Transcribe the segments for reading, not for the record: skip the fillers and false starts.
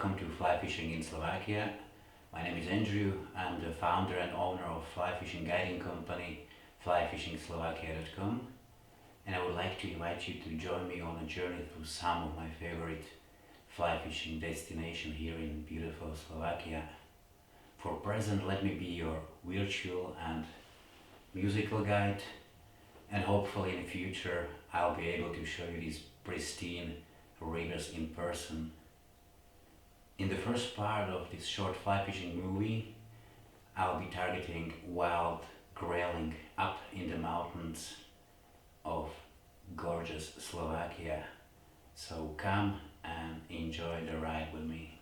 welcome to Fly Fishing in Slovakia. My name is Andrew. I'm the founder and owner of fly fishing guiding company flyfishingslovakia.com, and I would like to invite you to join me on a journey through some of my favorite fly fishing destinations here in beautiful Slovakia. For present, let me be your virtual and musical guide, and hopefully in the future I'll be able to show you these pristine rivers in person. In the first part of this short fly fishing movie, I'll be targeting wild grayling up in the mountains of gorgeous Slovakia. So come and enjoy the ride with me.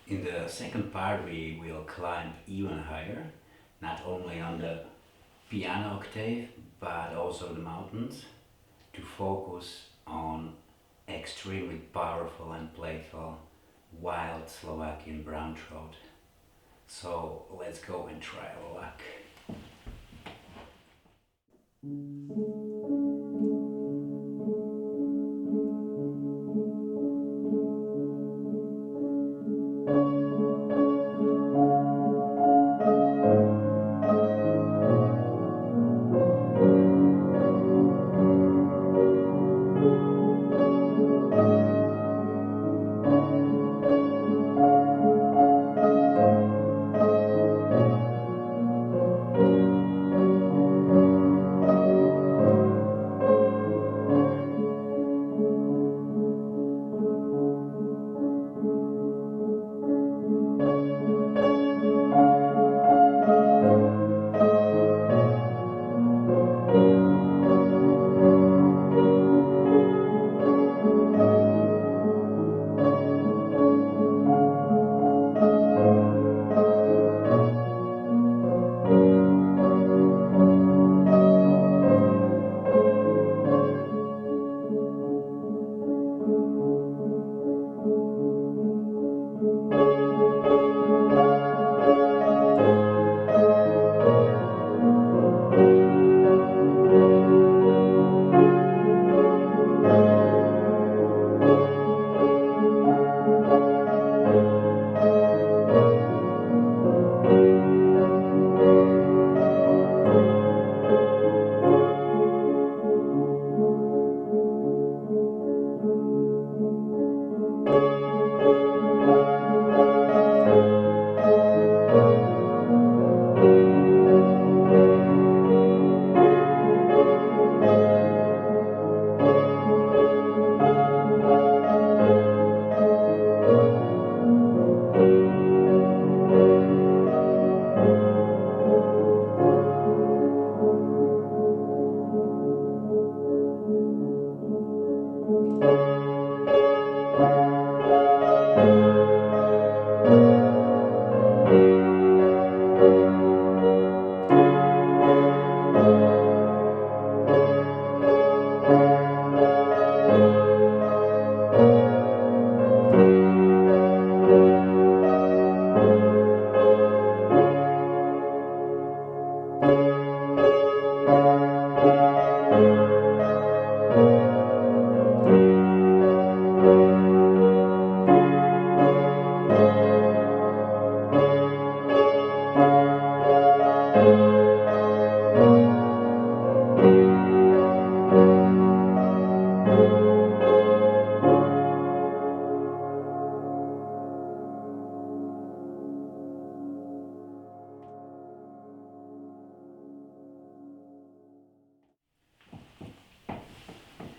In the second part, we will climb even higher, not only on the piano octave, but also the mountains, to focus on extremely powerful and playful wild Slovakian brown trout. So let's go and try our luck.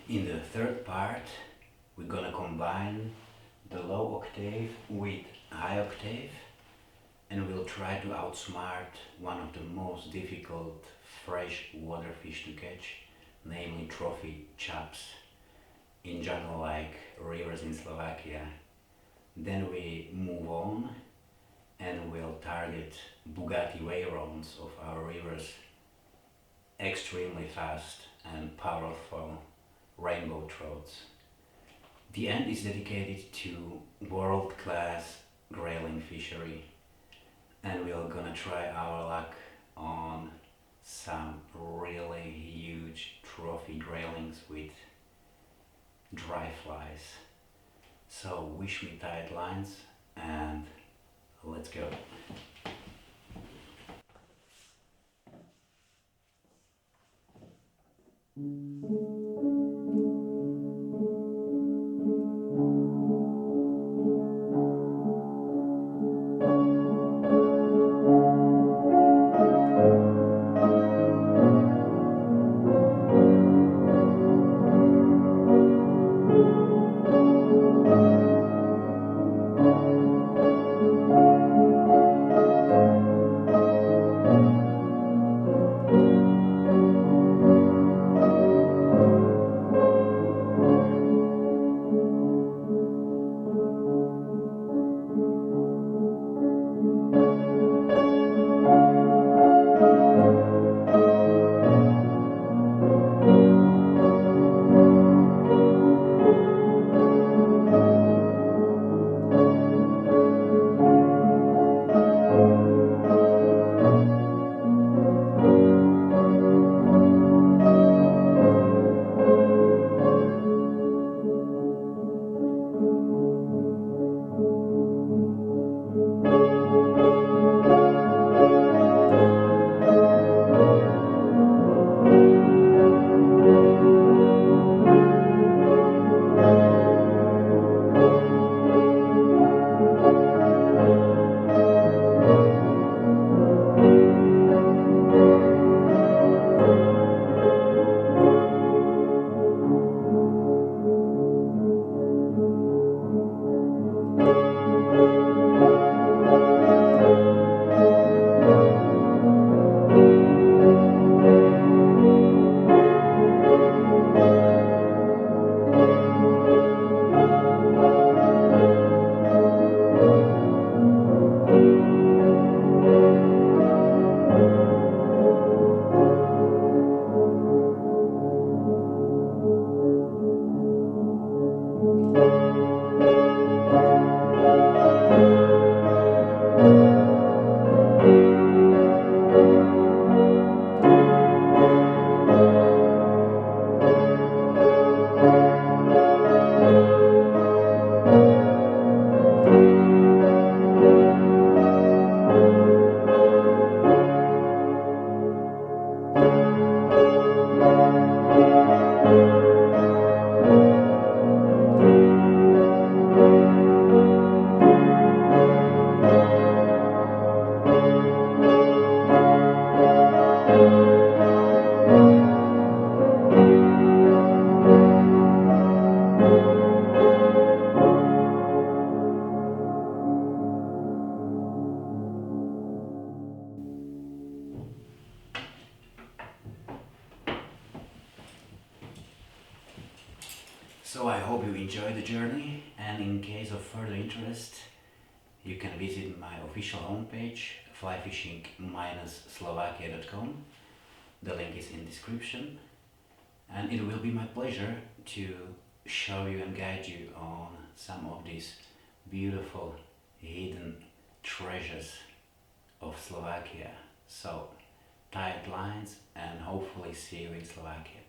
In the third part, we're gonna combine the low octave with high octave, and we'll try to outsmart one of the most difficult freshwater fish to catch, namely trophy chubs, in jungle-like rivers in Slovakia. Then we move on and we'll target Bugatti Veyrons of our rivers, extremely fast and powerful rainbow trouts. The end is dedicated to world-class grayling fishery, and we're gonna try our luck on some really huge trophy graylings with dry flies. So wish me tight lines and let's go. So I hope you enjoy the journey, and in case of further interest, you can visit my official homepage, flyfishing-slovakia.com. The link is in description, and it will be my pleasure to show you and guide you on some of these beautiful hidden treasures of Slovakia. So, tight lines and hopefully see you in Slovakia.